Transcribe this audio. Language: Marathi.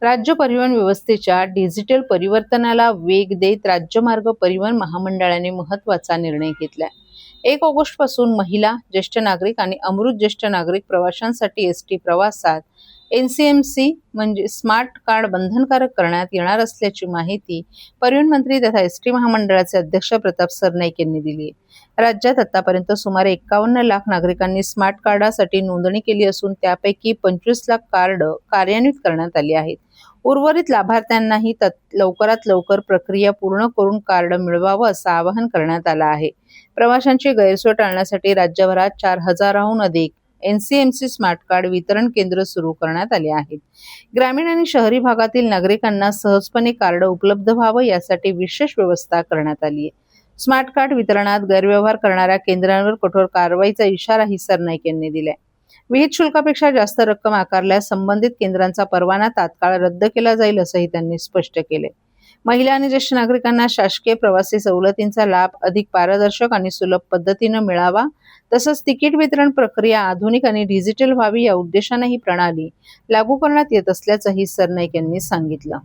राज्य परिवहन व्यवस्थेच्या डिजिटल परिवर्तनाला वेग देत राज्य मार्ग परिवहन महामंडळाने महत्त्वाचा निर्णय घेतलाय. 1 ऑगस्ट पासून महिला, ज्येष्ठ नागरिक आणि अमृत ज्येष्ठ नागरिक प्रवाशांसाठी एसटी प्रवासात एनसीएमसी म्हणजे स्मार्ट कार्ड बंधनकारक करण्यात येणार असल्याची माहिती परिवहन मंत्री तथा एसटी महामंडळाचे अध्यक्ष प्रताप सरनाईक यांनी दिली आहे. राज्यात आतापर्यंत सुमारे 51 लाख नागरिकांनी स्मार्ट कार्डासाठी नोंदणी केली असून त्यापैकी 25 लाख कार्ड कार्यान्वित करण्यात आली आहेत. उर्वरित लाभार्थ्यांनाही लवकरात लवकर प्रक्रिया पूर्ण करून कार्ड मिळवावं असं आवाहन करण्यात आलं आहे. प्रवाशांची गैरसोय टाळण्यासाठी राज्यभरात 4,000हून अधिक एनसीएमसी स्मार्ट कार्ड वितरण केंद्र सुरू करण्यात आले आहेत. ग्रामीण आणि शहरी भागातील नागरिकांना सहजपणे कार्ड उपलब्ध व्हावं यासाठी विशेष व्यवस्था करण्यात आली आहे. स्मार्ट कार्ड वितरणात गैरव्यवहार करणाऱ्या केंद्रांवर कठोर कारवाईचा इशाराही सरनाईक यांनी दिलाय. विहित शुल्कापेक्षा जास्त रक्कम आकारल्यास संबंधित केंद्रांचा परवाना तात्काळ रद्द केला जाईल असंही त्यांनी स्पष्ट केले. महिला आणि ज्येष्ठ नागरिकांना शासकीय प्रवासी सवलतींचा लाभ अधिक पारदर्शक आणि सुलभ पद्धतीनं मिळावा, तसंच तिकीट वितरण प्रक्रिया आधुनिक आणि डिजिटल व्हावी या उद्देशाने ही प्रणाली लागू करण्यात येत असल्याचंही सरनाईक यांनी सांगितलं.